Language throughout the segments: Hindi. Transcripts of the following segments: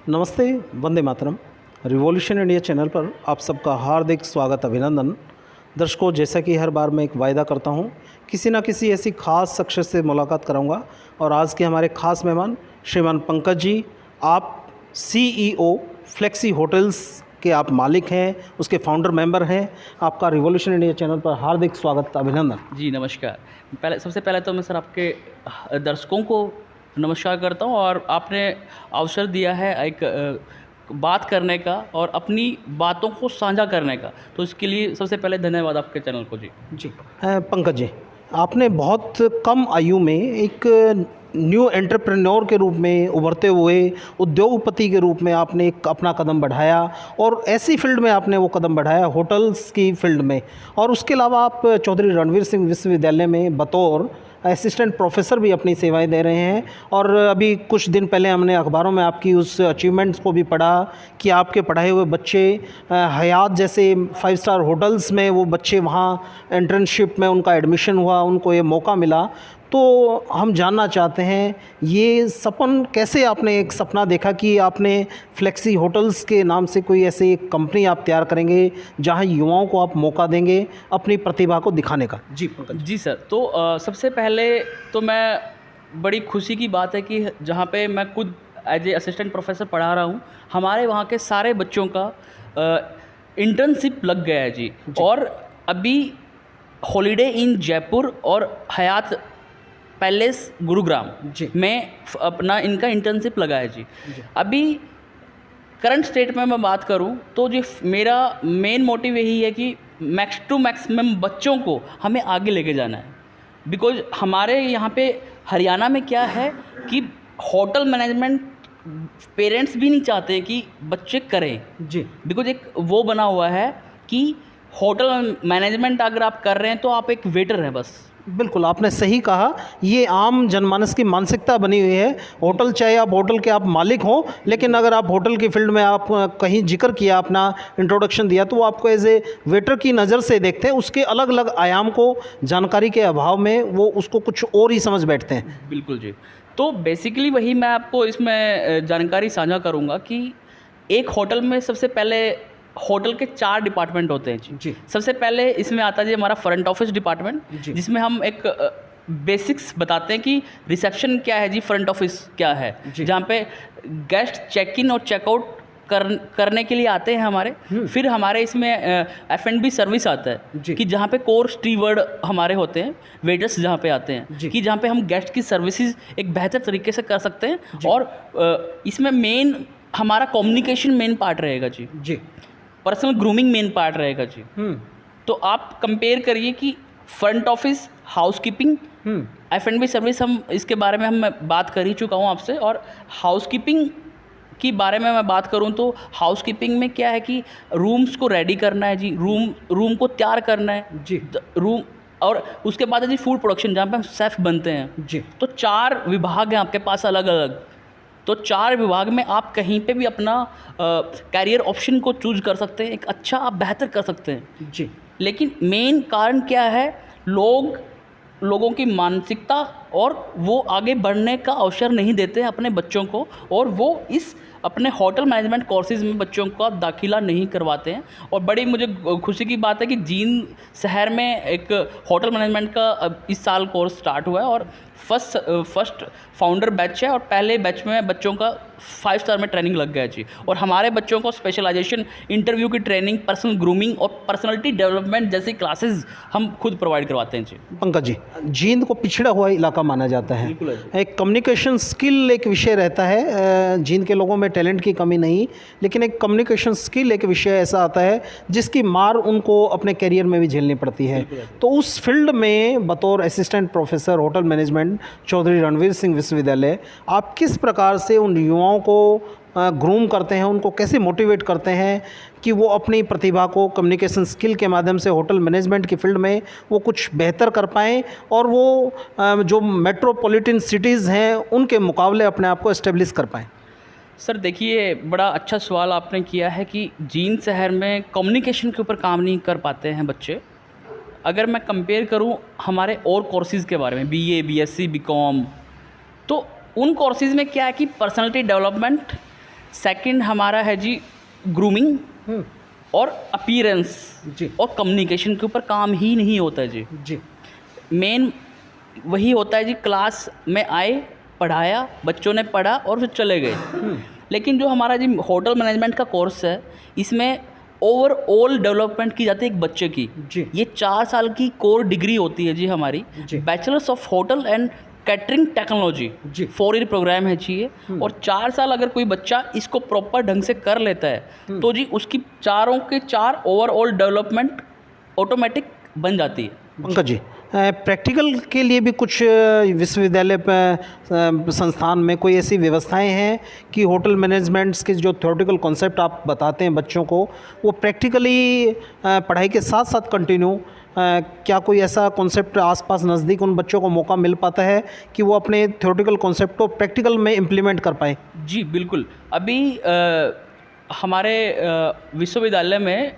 नमस्ते, Vande Mataram. Revolution India channel पर आप सबका हार्दिक स्वागत, अभिनंदन। दर्शकों, जैसा कि हर बार मैं एक वायदा करता हूं, किसी न किसी ऐसी ख़ास शख्स से मुलाकात कराऊंगा और आज के हमारे ख़ास मेहमान श्रीमान पंकज जी, आप CEO फ्लेक्सी होटल्स के आप मालिक हैं, उसके फाउंडर मेंबर हैं। आपका रिवॉल्यूशन इंडिया चैनल पर हार्दिक स्वागत, अभिनंदन। जी नमस्कार। सबसे पहले तो मैं सर आपके दर्शकों को नमस्कार करता हूं और आपने अवसर दिया है एक बात करने का और अपनी बातों को साझा करने का, तो इसके लिए सबसे पहले धन्यवाद आपके चैनल को। जी पंकज जी, आपने बहुत कम आयु में एक न्यू एंटरप्रेन्योर के रूप में उभरते हुए उद्योगपति के रूप में आपने एक अपना कदम बढ़ाया और ऐसी फील्ड में आपने वो कदम बढ़ाया, होटल्स की फील्ड में। और उसके अलावा आप चौधरी रणवीर सिंह विश्वविद्यालय में बतौर असिस्टेंट प्रोफेसर भी अपनी सेवाएं दे रहे हैं। और अभी कुछ दिन पहले हमने अखबारों में आपकी उस अचीवमेंट्स को भी पढ़ा कि आपके पढ़ाए हुए बच्चे हयात जैसे 5 स्टार होटल्स में वो बच्चे वहाँ इंटर्नशिप में उनका एडमिशन हुआ, उनको ये मौका मिला। तो हम जानना चाहते हैं, ये सपन कैसे आपने एक सपना देखा कि आपने फ्लेक्सी होटल्स के नाम से कोई ऐसी एक कंपनी आप तैयार करेंगे जहां युवाओं को आप मौका देंगे अपनी प्रतिभा को दिखाने का? जी सर, तो सबसे पहले तो मैं बड़ी खुशी की बात है कि जहाँ पे मैं खुद एज ए असिस्टेंट प्रोफेसर पढ़ा रहा हूँ, हमारे वहाँ के सारे बच्चों का इंटर्नशिप लग गया है जी। और अभी हॉलीडे इन जयपुर और हयात पैलेस गुरुग्राम में अपना इनका इंटर्नशिप लगा है जी। अभी करंट स्टेट में मैं बात करूं तो जी मेरा मेन मोटिव यही है कि मैक्स टू मैक्सिमम बच्चों को हमें आगे लेके जाना है। बिकॉज हमारे यहाँ पे हरियाणा में क्या है कि होटल मैनेजमेंट पेरेंट्स भी नहीं चाहते हैं कि बच्चे करें जी। बिकॉज एक वो बना हुआ है कि होटल मैनेजमेंट अगर आप कर रहे हैं तो आप एक वेटर हैं बस। बिल्कुल, आपने सही कहा। ये आम जनमानस की मानसिकता बनी हुई है। होटल, चाहे आप होटल के आप मालिक हों, लेकिन अगर आप होटल की फील्ड में आप कहीं जिक्र किया, अपना इंट्रोडक्शन दिया, तो वो आपको एज ए वेटर की नज़र से देखते हैं। उसके अलग अलग आयाम को जानकारी के अभाव में वो उसको कुछ और ही समझ बैठते हैं। बिल्कुल जी। तो बेसिकली वही मैं आपको इसमें जानकारी साझा करूँगा कि एक होटल में सबसे पहले होटल के 4 डिपार्टमेंट होते हैं जी। सबसे पहले इसमें आता है जी हमारा फ्रंट ऑफिस डिपार्टमेंट, जिसमें हम एक बेसिक्स बताते हैं कि रिसेप्शन क्या है जी, फ्रंट ऑफिस क्या है, जहाँ पे गेस्ट चेक इन और चेकआउट करने के लिए आते हैं हमारे। फिर हमारे इसमें F&B सर्विस आता है कि जहाँ पे कोर स्टीवर्ड हमारे होते हैं, वेटर्स जहाँ पे आते हैं कि जहाँ पे हम गेस्ट की सर्विसेज एक बेहतर तरीके से कर सकते हैं। और इसमें मेन हमारा कम्युनिकेशन मेन पार्ट रहेगा जी। पर्सनल ग्रूमिंग मेन पार्ट रहेगा जी। तो आप कंपेयर करिए कि front office, housekeeping, F&B service, हम इसके बारे में हम बात कर ही चुका हूँ आपसे। और हाउसकीपिंग की बारे में मैं बात करूँ तो हाउसकीपिंग में क्या है कि रूम्स को रेडी करना है जी, रूम को तैयार करना है जी, रूम। और उसके बाद है जी फूड प्रोडक्शन, जहाँ पे हम शेफ़ बनते हैं जी। तो 4 विभाग हैं आपके पास अलग अलग। तो 4 विभाग में आप कहीं पे भी अपना कैरियर ऑप्शन को चूज कर सकते हैं, एक अच्छा आप बेहतर कर सकते हैं जी। लेकिन मेन कारण क्या है, लोगों की मानसिकता, और वो आगे बढ़ने का अवसर नहीं देते हैं अपने बच्चों को, और वो इस अपने होटल मैनेजमेंट कोर्सेज़ में बच्चों का दाखिला नहीं करवाते हैं। और बड़ी मुझे खुशी की बात है कि जींद शहर में एक होटल मैनेजमेंट का इस साल कोर्स स्टार्ट हुआ है और फर्स्ट फाउंडर बैच है और पहले बैच में बच्चों का 5 स्टार में ट्रेनिंग लग गया जी। और हमारे बच्चों को स्पेशलाइजेशन, इंटरव्यू की ट्रेनिंग, पर्सनल ग्रूमिंग और पर्सनैलिटी डेवलपमेंट जैसी क्लासेस हम खुद प्रोवाइड करवाते हैं जी। पंकज जी, जींद को पिछड़ा हुआ इलाका माना जाता है। एक कम्युनिकेशन स्किल एक विषय रहता है। जींद के लोगों में टैलेंट की कमी नहीं, लेकिन एक कम्युनिकेशन स्किल एक विषय ऐसा आता है जिसकी मार उनको अपने करियर में भी झेलनी पड़ती है। तो उस फील्ड में बतौर assistant professor hotel management Chaudhary Ranbir Singh विश्वविद्यालय, आप किस प्रकार से उन युवाओं को ग्रूम करते हैं, उनको कैसे मोटिवेट करते हैं कि वो अपनी प्रतिभा को कम्युनिकेशन स्किल के माध्यम से होटल मैनेजमेंट की फील्ड में वो कुछ बेहतर कर पाएँ और वो जो मेट्रोपॉलिटन सिटीज़ हैं उनके मुकाबले अपने आप को एस्टेब्लिश कर पाएँ? सर देखिए, बड़ा अच्छा सवाल आपने किया है कि जींद शहर में कम्युनिकेशन के ऊपर काम नहीं कर पाते हैं बच्चे। अगर मैं कंपेयर करूं हमारे और कोर्सेज़ के बारे में, BA, BSc, BCom, तो उन कोर्सेज़ में क्या है कि पर्सनालिटी डेवलपमेंट, सेकंड हमारा है जी ग्रूमिंग और अपीयरेंस जी और कम्युनिकेशन के ऊपर काम ही नहीं होता है जी। जी मेन वही होता है जी, क्लास में आए, पढ़ाया, बच्चों ने पढ़ा और फिर चले गए। लेकिन जो हमारा जी होटल मैनेजमेंट का कोर्स है, इसमें ओवरऑल डेवलपमेंट की जाती है एक बच्चे की जी। ये 4 साल की कोर डिग्री होती है जी हमारी, bachelors of hotel and catering technology जी। 4 ईयर प्रोग्राम है जी ये। और 4 साल अगर कोई बच्चा इसको प्रॉपर ढंग से कर लेता है तो जी उसकी चारों के 4 ओवरऑल डेवलपमेंट ऑटोमेटिक बन जाती है। पंकज जी, प्रैक्टिकल के लिए भी कुछ विश्वविद्यालय संस्थान में कोई ऐसी व्यवस्थाएं हैं कि होटल मैनेजमेंट्स के जो थ्योरेटिकल कॉन्सेप्ट आप बताते हैं बच्चों को, वो प्रैक्टिकली पढ़ाई के साथ साथ कंटिन्यू, क्या कोई ऐसा कॉन्सेप्ट आसपास नज़दीक उन बच्चों को मौका मिल पाता है कि वो अपने थ्योरेटिकल कॉन्सेप्ट को प्रैक्टिकल में इम्प्लीमेंट कर पाएँ? जी बिल्कुल। अभी हमारे विश्वविद्यालय में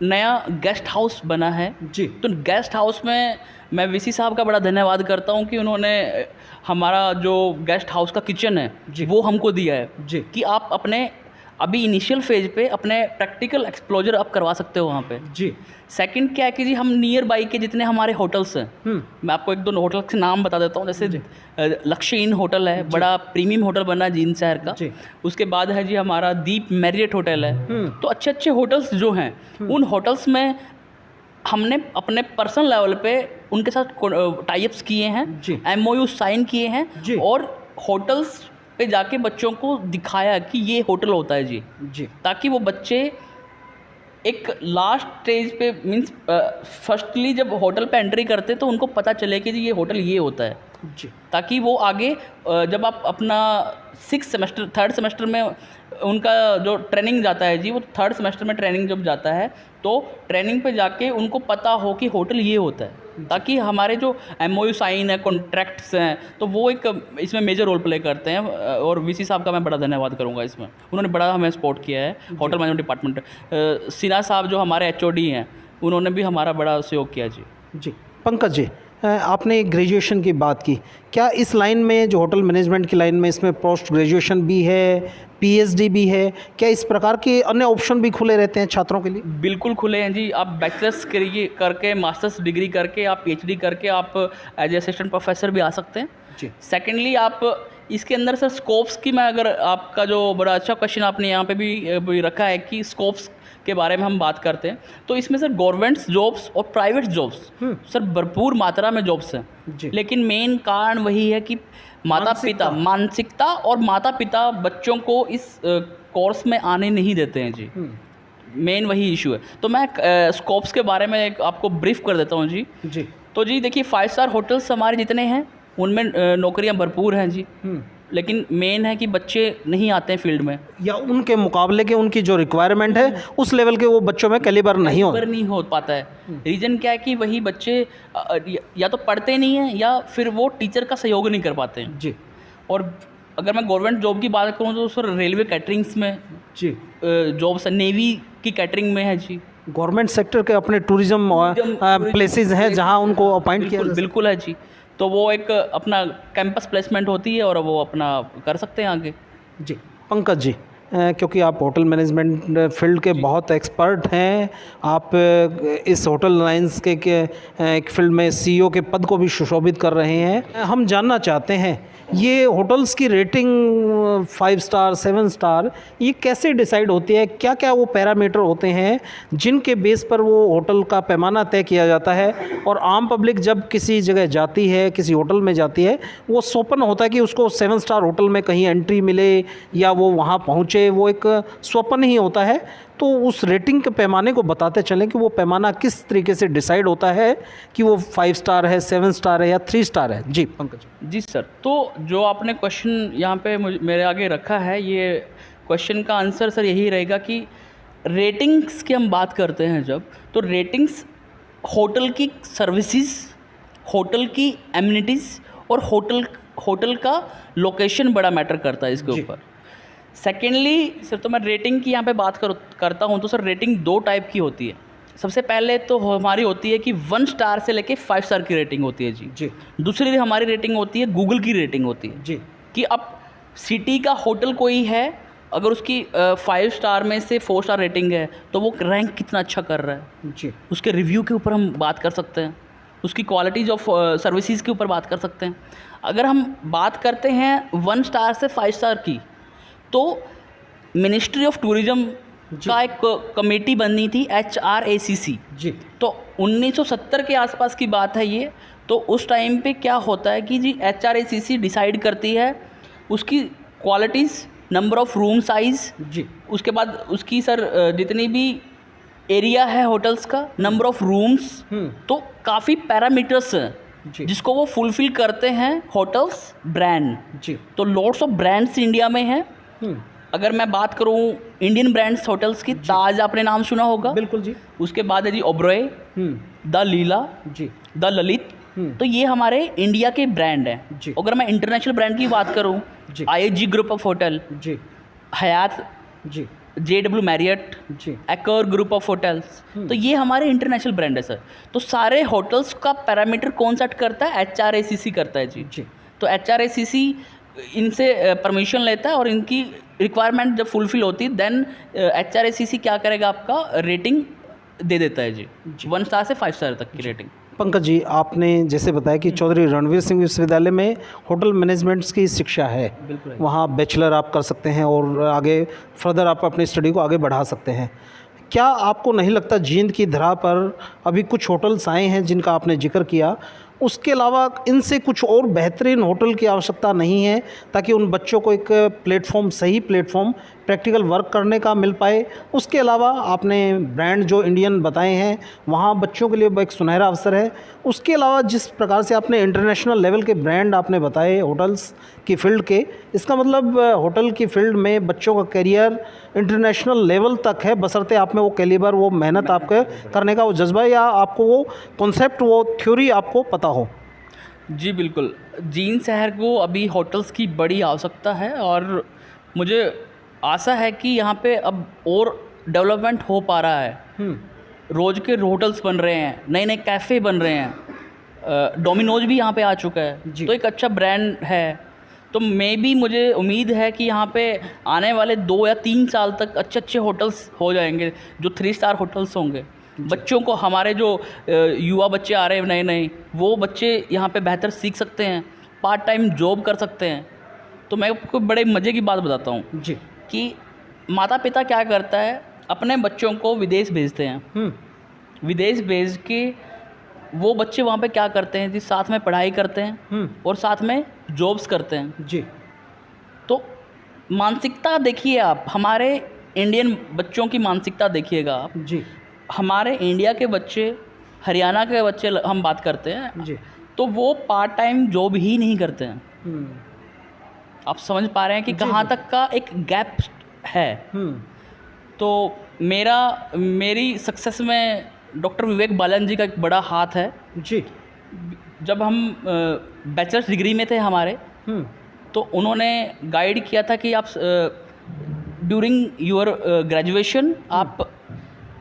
नया गेस्ट हाउस बना है जी। तो गेस्ट हाउस में मैं वीसी साहब का बड़ा धन्यवाद करता हूं कि उन्होंने हमारा जो गेस्ट हाउस का किचन है जी, वो हमको दिया है जी, कि आप अपने अभी इनिशियल फेज पे अपने प्रैक्टिकल एक्सप्लोजर आप करवा सकते हो वहाँ पे जी। सेकंड क्या है कि जी हम नियर बाई के जितने हमारे होटल्स हैं, मैं आपको 1-2 होटल के नाम बता देता हूँ। जैसे लक्ष्य इन होटल है, बड़ा प्रीमियम होटल बना है जींद शहर का। उसके बाद है जी हमारा दीप मैरियट होटल है। तो अच्छे अच्छे होटल्स जो हैं उन होटल्स में हमने अपने पर्सनल लेवल पे उनके साथ टाइप्स किए हैं, MOU साइन किए हैं और होटल्स पे जाके बच्चों को दिखाया कि ये होटल होता है जी, ताकि वो बच्चे एक लास्ट स्टेज पे मीन्स फर्स्टली जब होटल पे एंट्री करते तो उनको पता चले कि जी ये होटल ये होता है जी, ताकि वो आगे जब आप अपना 3rd सेमेस्टर में उनका जो ट्रेनिंग जाता है जी, वो 3rd सेमेस्टर में ट्रेनिंग जब जाता है तो ट्रेनिंग पे जाके उनको पता हो कि होटल ये होता है, ताकि हमारे जो MOU साइन है, कॉन्ट्रैक्ट्स हैं, तो वो एक इसमें मेजर रोल प्ले करते हैं। और वीसी साहब का मैं बड़ा धन्यवाद करूंगा इसमें, उन्होंने बड़ा हमें सपोर्ट किया है। होटल मैनेजमेंट डिपार्टमेंट सिन्हा साहब जो हमारे HOD हैं, उन्होंने भी हमारा बड़ा सहयोग किया जी। जी पंकज जी, आपने ग्रेजुएशन की बात की, क्या इस लाइन में जो होटल मैनेजमेंट की लाइन में इसमें पोस्ट ग्रेजुएशन भी है, PhD भी है, क्या इस प्रकार के अन्य ऑप्शन भी खुले रहते हैं छात्रों के लिए? बिल्कुल खुले हैं जी। आप बैचलर्स करके, मास्टर्स डिग्री करके, आप PhD करके आप एज असिस्टेंट प्रोफेसर भी आ सकते हैं जी। सेकेंडली आप इसके अंदर सर स्कोप्स की, मैं अगर आपका जो बड़ा अच्छा क्वेश्चन आपने यहाँ पे भी रखा है कि स्कोप्स के बारे में हम बात करते हैं, तो इसमें सर गवर्नमेंट जॉब्स और प्राइवेट जॉब्स सर भरपूर मात्रा में जॉब्स हैं, लेकिन मेन कारण वही है कि मानसिकता और माता पिता बच्चों को इस कोर्स में आने नहीं देते हैं जी। मेन वही इशू है। तो मैं स्कोप्स के बारे में आपको ब्रीफ कर देता हूँ जी। तो जी देखिए, 5 स्टार होटल्स हमारे जितने हैं उनमें नौकरियां भरपूर हैं जी, लेकिन मेन है कि बच्चे नहीं आते हैं फील्ड में, या उनके मुकाबले के उनकी जो रिक्वायरमेंट है उस लेवल के वो बच्चों में कैलिबर नहीं हो पाता है। रीज़न क्या है कि वही बच्चे या तो पढ़ते नहीं हैं या फिर वो टीचर का सहयोग नहीं कर पाते हैं जी। और अगर मैं गवर्नमेंट जॉब की बात करूँ तो सर रेलवे कैटरिंग्स में जी जॉब्स है, नेवी की कैटरिंग में है जी। गवर्नमेंट सेक्टर के अपने टूरिज्म प्लेसेस हैं जहाँ उनको अपॉइंट किया, बिल्कुल है जी। तो वो एक अपना कैंपस प्लेसमेंट होती है और वो अपना कर सकते हैं आगे जी। पंकज जी, क्योंकि आप होटल मैनेजमेंट फील्ड के बहुत एक्सपर्ट हैं, आप इस होटल लाइंस के एक फील्ड में CEO के पद को भी सुशोभित कर रहे हैं। हम जानना चाहते हैं ये होटल्स की रेटिंग 5 स्टार 7 स्टार ये कैसे डिसाइड होती है? क्या क्या वो पैरामीटर होते हैं जिनके बेस पर वो होटल का पैमाना तय किया जाता है? और आम पब्लिक जब किसी जगह जाती है, किसी होटल में जाती है, वो स्वप्न होता है कि उसको 7 स्टार होटल में कहीं एंट्री मिले या वो वहाँ पहुँचे, वो एक स्वप्न ही होता है। तो उस रेटिंग के पैमाने को बताते चलें कि वो पैमाना किस तरीके से डिसाइड होता है कि वो 5 स्टार है, 7 स्टार है या 3 स्टार है। जी पंकज जी। सर, तो जो आपने क्वेश्चन यहाँ पे मेरे आगे रखा है, ये क्वेश्चन का आंसर सर यही रहेगा कि रेटिंग्स की हम बात करते हैं जब, तो रेटिंग्स होटल की सर्विसेज, होटल की एमिनिटीज़ और होटल का लोकेशन बड़ा मैटर करता है इसके ऊपर। सेकेंडली सर, तो मैं रेटिंग की यहाँ पे बात करता हूँ तो सर रेटिंग 2 टाइप की होती है। सबसे पहले तो हमारी होती है कि 1 स्टार से लेके 5 स्टार की रेटिंग होती है जी। दूसरी हमारी रेटिंग होती है गूगल की रेटिंग होती है जी, कि अब सिटी का होटल कोई है अगर उसकी 5 स्टार में से 4 स्टार रेटिंग है तो वो रैंक कितना अच्छा कर रहा है जी। उसके रिव्यू के ऊपर हम बात कर सकते हैं, उसकी क्वालिटीज़ ऑफ सर्विसेज के ऊपर बात कर सकते हैं। अगर हम बात करते हैं 1 स्टार से 5 स्टार की, तो मिनिस्ट्री ऑफ टूरिज़्म का एक कमेटी बननी थी HRACC जी। तो 1970 के आसपास की बात है ये। तो उस टाइम पे क्या होता है कि जी HRACC डिसाइड करती है उसकी qualities, number of room size जी। उसके बाद उसकी सर जितनी भी एरिया है होटल्स का, नंबर ऑफ रूम्स, तो काफ़ी पैरामीटर्स हैं जिसको वो फुलफ़िल करते हैं होटल्स ब्रांड जी। तो लॉट्स ऑफ ब्रांड्स इंडिया में हैं। अगर मैं बात करूं इंडियन ब्रांड्स होटल्स की, ताज आपने नाम सुना होगा, बिल्कुल जी। उसके बाद है जी ओबरॉय, द लीला जी। द ललित, तो ये हमारे इंडिया के ब्रांड हैं। जी। अगर मैं इंटरनेशनल ब्रांड की बात करूं, जी। IHG ग्रुप ऑफ होटल, जी। हयात, जी। JW मैरियट, जी। एक्कर ग्रुप ऑफ होटल्स, तो ये हमारे इंटरनेशनल ब्रांड है सर। तो सारे होटल्स का पैरामीटर कौन सेट करता है? HRACC करता है जी। जी। तो HRACC इनसे परमिशन लेता है और इनकी रिक्वायरमेंट जब फुलफिल होती है देन HRACC क्या करेगा, आपका रेटिंग दे देता है जी 1 स्टार से 5 स्टार तक की रेटिंग। पंकज जी, आपने जैसे बताया कि चौधरी रणवीर सिंह विश्वविद्यालय में होटल मैनेजमेंट्स की शिक्षा है, बिल्कुल वहाँ बैचलर आप कर सकते हैं और आगे फर्दर आप अपनी स्टडी को आगे बढ़ा सकते हैं। क्या आपको नहीं लगता जींद की धरा पर अभी कुछ होटल्स आए हैं जिनका आपने जिक्र किया, उसके अलावा इनसे कुछ और बेहतरीन होटल की आवश्यकता नहीं है ताकि उन बच्चों को एक प्लेटफॉर्म, सही प्लेटफॉर्म प्रैक्टिकल वर्क करने का मिल पाए? उसके अलावा आपने ब्रांड जो इंडियन बताए हैं वहाँ बच्चों के लिए एक सुनहरा अवसर है। उसके अलावा जिस प्रकार से आपने इंटरनेशनल लेवल के ब्रांड आपने बताए होटल्स की फ़ील्ड के, इसका मतलब होटल की फ़ील्ड में बच्चों का करियर इंटरनेशनल लेवल तक है, बशर्ते आप में वो कैलिबर, वो मेहनत आपके करने का वो जज्बा, या आपको वो कॉन्सेप्ट, वो थ्योरी आपको पता हो। जी बिल्कुल, जींद शहर को अभी होटल्स की बड़ी आवश्यकता है और मुझे आशा है कि यहाँ पे अब और डेवलपमेंट हो पा रहा है। रोज़ के होटल्स बन रहे हैं, नए नए कैफ़े बन रहे हैं, डोमिनोज भी यहाँ पे आ चुका है, तो एक अच्छा ब्रांड है। तो मुझे उम्मीद है कि यहाँ पे आने वाले 2 या 3 साल तक अच्छे अच्छे होटल्स हो जाएंगे जो 3 स्टार होटल्स होंगे। बच्चों को, हमारे जो युवा बच्चे आ रहे हैं नए नए, वो बच्चे यहाँ पे बेहतर सीख सकते हैं, पार्ट टाइम जॉब कर सकते हैं। तो मैं आपको बड़े मज़े की बात बताता हूँ जी कि माता पिता क्या करता है, अपने बच्चों को विदेश भेजते हैं। विदेश भेज के वो बच्चे वहाँ पे क्या करते हैं जी, साथ में पढ़ाई करते हैं और साथ में जॉब्स करते हैं जी। तो मानसिकता देखिए आप, हमारे इंडियन बच्चों की मानसिकता देखिएगा आप जी। हमारे इंडिया के बच्चे, हरियाणा के बच्चे हम बात करते हैं जी। तो वो पार्ट टाइम जॉब ही नहीं करते हैं। आप समझ पा रहे हैं कि कहाँ तक का एक गैप है। तो मेरी सक्सेस में डॉक्टर विवेक बालन जी का एक बड़ा हाथ है जी। जब हम बैचलर्स डिग्री में थे हमारे, तो उन्होंने गाइड किया था कि आप ड्यूरिंग योर ग्रेजुएशन आप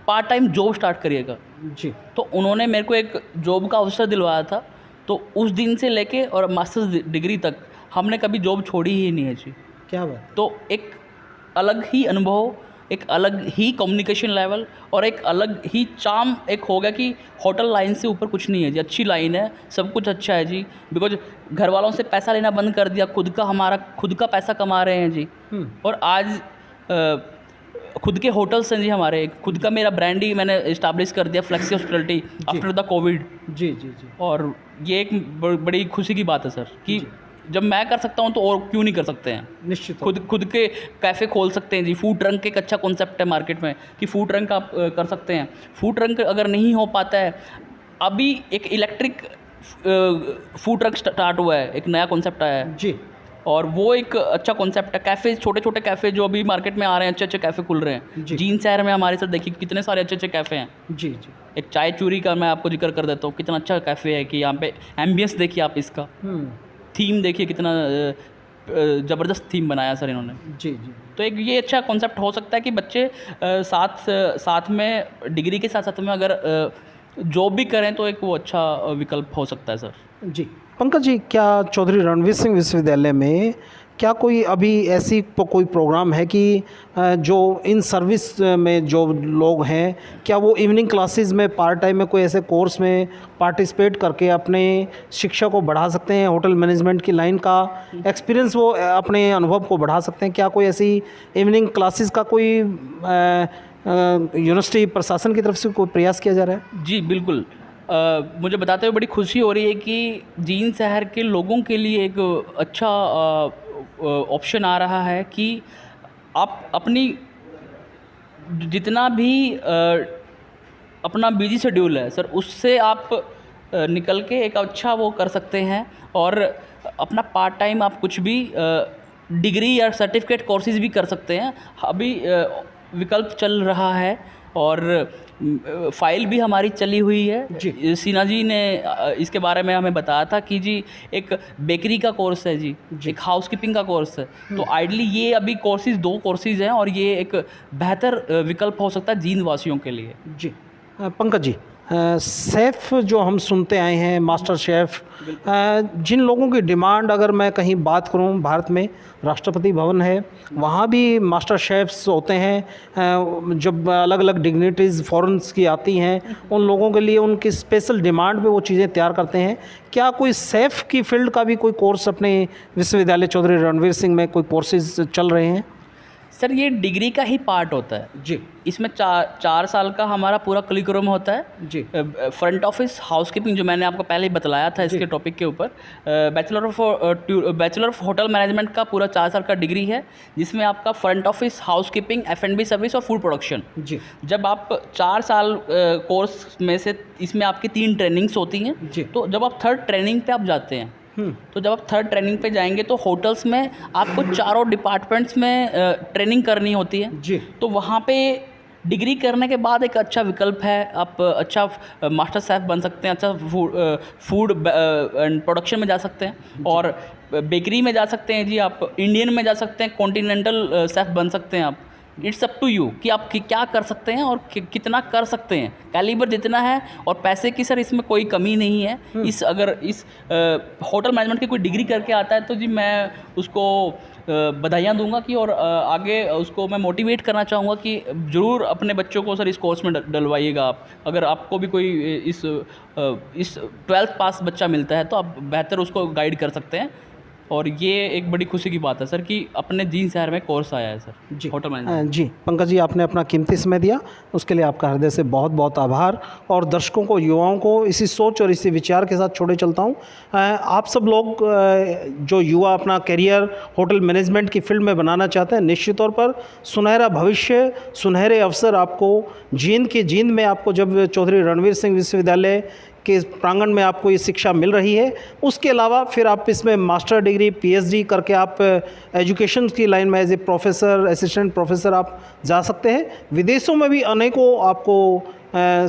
पार्ट टाइम जॉब स्टार्ट करिएगा जी। तो उन्होंने मेरे को एक जॉब का अवसर दिलवाया था। तो उस दिन से लेके और मास्टर्स डिग्री तक हमने कभी जॉब छोड़ी ही नहीं है जी। क्या बात। तो एक अलग ही अनुभव, एक अलग ही कम्युनिकेशन लेवल और एक अलग ही चार्म एक हो गया कि होटल लाइन से ऊपर कुछ नहीं है जी। अच्छी लाइन है, सब कुछ अच्छा है जी। बिकॉज घर वालों से पैसा लेना बंद कर दिया, हमारा खुद का पैसा कमा रहे हैं जी। और आज खुद के होटल्स हैं जी हमारे, खुद का मेरा ब्रांड ही मैंने इस्टेब्लिश कर दिया, flexi hospitality after the covid. जी जी जी। और ये एक बड़ी खुशी की बात है सर कि जब मैं कर सकता हूँ तो और क्यों नहीं कर सकते हैं। निश्चित खुद के कैफ़े खोल सकते हैं जी। फूड ट्रंक एक अच्छा कॉन्सेप्ट है मार्केट में कि फूड ट्रंक आप कर सकते हैं। फूड ट्रंक अगर नहीं हो पाता है, अभी एक इलेक्ट्रिक फूड ट्रक स्टार्ट हुआ है, एक नया कॉन्सेप्ट आया है जी। और वो एक अच्छा कॉन्सेप्ट है। कैफ़े, छोटे छोटे कैफ़े जो अभी मार्केट में आ रहे हैं, अच्छे अच्छे कैफ़े खुल रहे हैं। जींद शहर में हमारे साथ देखिए कितने सारे अच्छे अच्छे कैफ़े हैं जी जी। एक चाय चूरी का मैं आपको जिक्र कर देता हूँ, कितना अच्छा कैफ़े है कि यहाँ पे एम्बियंस देखिए आप, इसका थीम देखिए, कितना ज़बरदस्त थीम बनाया सर इन्होंने। जी जी। तो एक ये अच्छा कॉन्सेप्ट हो सकता है कि बच्चे साथ में डिग्री के साथ साथ में अगर जॉब भी करें तो एक वो अच्छा विकल्प हो सकता है सर। जी। पंकज जी, क्या चौधरी रणवीर सिंह विश्वविद्यालय में क्या कोई अभी ऐसी कोई प्रोग्राम है कि जो इन सर्विस में जो लोग हैं, क्या वो इवनिंग क्लासेस में पार्ट टाइम में कोई ऐसे कोर्स में पार्टिसिपेट करके अपने शिक्षा को बढ़ा सकते हैं, होटल मैनेजमेंट की लाइन का एक्सपीरियंस वो अपने अनुभव को बढ़ा सकते हैं? क्या कोई ऐसी इवनिंग क्लासेस का कोई यूनिवर्सिटी प्रशासन की तरफ से कोई प्रयास किया जा रहा है? जी बिल्कुल। मुझे बताते हुए बड़ी खुशी हो रही है कि जींद शहर के लोगों के लिए एक अच्छा ऑप्शन आ रहा है कि आप अपनी जितना भी अपना बिजी शेड्यूल है सर, उससे आप निकल के एक अच्छा वो कर सकते हैं और अपना पार्ट टाइम आप कुछ भी डिग्री या सर्टिफिकेट कोर्सेज भी कर सकते हैं। अभी विकल्प चल रहा है और फाइल भी हमारी चली हुई है जी। सिन्हा जी ने इसके बारे में हमें बताया था कि जी एक बेकरी का कोर्स है जी, एक हाउसकीपिंग का कोर्स है। तो आइडली ये अभी कोर्सेज 2 कोर्सेज हैं और ये एक बेहतर विकल्प हो सकता है जींद वासियों के लिए। जी। पंकज जी, शेफ़ जो हम सुनते आए हैं, मास्टर शेफ़, जिन लोगों की डिमांड अगर मैं कहीं बात करूं, भारत में राष्ट्रपति भवन है, वहाँ भी मास्टर शेफ़्स होते हैं। जब अलग अलग डिग्निटीज़ फॉरेन्स की आती हैं, उन लोगों के लिए उनकी स्पेशल डिमांड पे वो चीज़ें तैयार करते हैं। क्या कोई शेफ़ की फ़ील्ड का भी कोई कोर्स अपने विश्वविद्यालय चौधरी रणवीर सिंह में कोई कोर्सेज़ चल रहे हैं? सर ये डिग्री का ही पार्ट होता है जी। इसमें 4 साल का हमारा पूरा करिकुलम होता है जी। फ्रंट ऑफिस हाउसकीपिंग जो मैंने आपको पहले ही बतलाया था इसके टॉपिक के ऊपर। बैचलर ऑफ होटल मैनेजमेंट का पूरा 4 साल का डिग्री है, जिसमें आपका front office, housekeeping, F&B service और फूड प्रोडक्शन। जी। जब आप 4 साल कोर्स में से इसमें आपकी 3 ट्रेनिंग्स होती हैं। जी। तो जब आप 3rd ट्रेनिंग पे आप जाते हैं, तो जब आप 3rd ट्रेनिंग पे जाएंगे तो होटल्स में आपको चारों डिपार्टमेंट्स में ट्रेनिंग करनी होती है। जी। तो वहाँ पे डिग्री करने के बाद एक अच्छा विकल्प है, आप अच्छा मास्टर शेफ़ बन सकते हैं, अच्छा फूड एंड प्रोडक्शन में जा सकते हैं और बेकरी में जा सकते हैं जी, आप इंडियन में जा सकते हैं, कॉन्टिनेंटल शेफ़ बन सकते हैं आप। इट्स अप टू यू कि आप क्या कर सकते हैं और कितना कर सकते हैं। कैलिबर जितना है और पैसे की सर इसमें कोई कमी नहीं है। अगर इस होटल मैनेजमेंट की कोई डिग्री करके आता है तो जी मैं उसको बधाइयाँ दूंगा कि और आगे उसको मैं मोटिवेट करना चाहूँगा कि ज़रूर अपने बच्चों को सर इस कोर्स में डलवाइएगा आप। अगर आपको भी कोई इस 12th पास बच्चा मिलता है तो आप बेहतर उसको गाइड कर सकते हैं। और ये एक बड़ी खुशी की बात है सर कि अपने जींद शहर में कोर्स आया है सर जी होटल मैनेजमेंट। जी पंकज जी, आपने अपना कीमती समय दिया, उसके लिए आपका हृदय से बहुत बहुत आभार। और दर्शकों को, युवाओं को इसी सोच और इसी विचार के साथ छोड़े चलता हूँ। आप सब लोग जो युवा अपना करियर होटल मैनेजमेंट की फील्ड में बनाना चाहते हैं, निश्चित तौर पर सुनहरा भविष्य, सुनहरे अवसर आपको जींद में आपको जब चौधरी रणवीर सिंह विश्वविद्यालय के प्रांगण में आपको ये शिक्षा मिल रही है, उसके अलावा फिर आप इसमें मास्टर डिग्री, PhD करके आप एजुकेशन की लाइन में as a professor, assistant professor आप जा सकते हैं। विदेशों में भी अनेकों आपको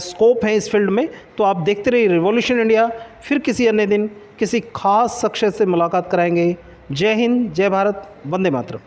स्कोप है इस फील्ड में। तो आप देखते रहिए रिवॉल्यूशन इंडिया। फिर किसी अन्य दिन किसी खास शख्सियत से मुलाकात कराएंगे। जय हिंद, जय भारत, वंदे मातरम।